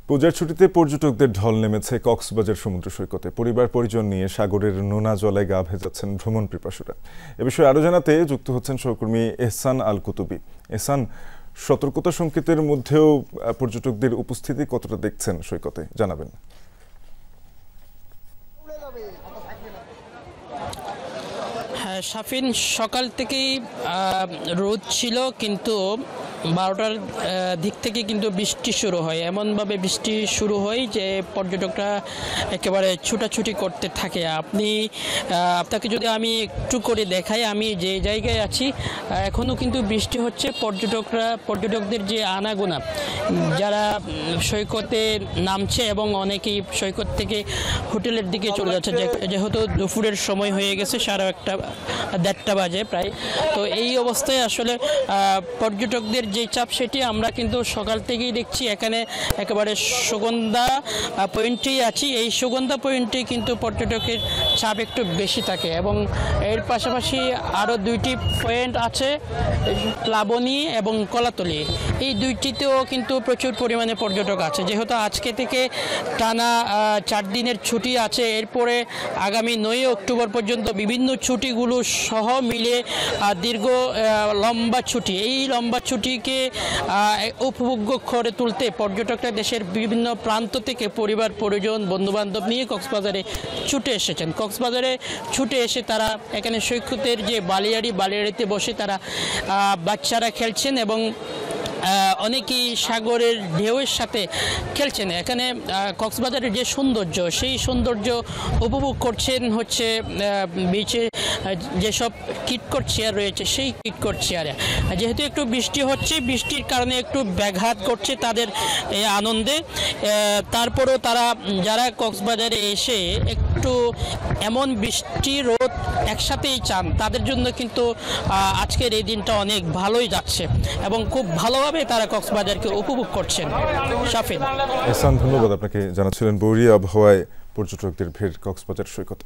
পূজার ছুটিতে পর্যটকদের ঢল নেমেছে কক্সবাজার সমুদ্র সৈকতে। পরিবার পরিজন নিয়ে সাগরের নোনা জলে গা ভেজাচ্ছেন ভ্রমণ পিপাসুরা। এ বিষয়ে আরো জানাতে যুক্ত হচ্ছেন সহকর্মী এহসান আল কুতুবী। এহসান, সতর্কতা সংকেতের মধ্যেও পর্যটকদের উপস্থিতি কতটা দেখছেন সৈকতে, জানাবেন। হ্যাঁ শাফিন, সকাল থেকেই রোদ ছিল, কিন্তু 12টার দিক থেকে কিন্তু বৃষ্টি শুরু হয়। এমনভাবে বৃষ্টি শুরু হয় যে পর্যটকরা একেবারে ছুটাছুটি করতে থাকে। আপনাকে যদি আমি একটু করে দেখাই, আমি যে জায়গায় আছি এখনও কিন্তু বৃষ্টি হচ্ছে। পর্যটকদের যে আনাগোনা, যারা সৈকতে নামছে এবং অনেকেই সৈকত থেকে হোটেলের দিকে চলে যাচ্ছে, যেহেতু দুপুরের সময় হয়ে গেছে, 1:30 বাজে প্রায়। তো এই অবস্থায় আসলে পর্যটকদের যে চাপ সেটি আমরা কিন্তু সকাল থেকেই দেখছি। এখানে একেবারে সুগন্ধা পয়েন্টেই আছি। এই সুগন্ধা পয়েন্টে কিন্তু পর্যটকের চাপ একটু বেশি থাকে, এবং এর পাশাপাশি আরও 2টি পয়েন্ট আছে, প্লাবনী এবং কলাতলী। এই দুইটিতেও কিন্তু প্রচুর পরিমাণে পর্যটক আছে। যেহেতু আজকে থেকে টানা 4 দিনের ছুটি আছে, এরপরে আগামী 9 অক্টোবর পর্যন্ত বিভিন্ন ছুটিগুলো সহ মিলে দীর্ঘ লম্বা ছুটি। এই লম্বা ছুটিকে উপভোগ্য করে তুলতে পর্যটকরা দেশের বিভিন্ন প্রান্ত থেকে পরিবার পরিজন বন্ধুবান্ধব নিয়ে কক্সবাজারে ছুটে এসেছেন। কক্সবাজারে ছুটে এসে তারা এখানে সৈকতের যে বালিয়াড়িতে বসে তারা বাচ্চারা খেলছেন এবং অনেকেই সাগরের ঢেউয়ের সাথে খেলছেন। এখানে কক্সবাজারের যে সৌন্দর্য, সেই সৌন্দর্য উপভোগ করছেন হচ্ছে বিচে যেসব কিটকট চেয়ার রয়েছে, সেই কিটকট চেয়ারে। যেহেতু একটু বৃষ্টি হচ্ছে, বৃষ্টির কারণে একটু ব্যাঘাত করছে তাদের আনন্দে। তারপরেও তারা যারা কক্সবাজারে এসে একটু এমন বৃষ্টি রোদ একসাথেই চান, তাদের জন্য কিন্তু আজকের এই দিনটা অনেক ভালোই যাচ্ছে এবং খুব ভালোভাবে তারা কক্সবাজারকে উপভোগ করছেন। শাফিন, এহসান, ধন্যবাদ আপনাকে। জানাচ্ছিলেন বৈরী আবহাওয়ায় পর্যটকদের ভিড় কক্সবাজার সৈকতে।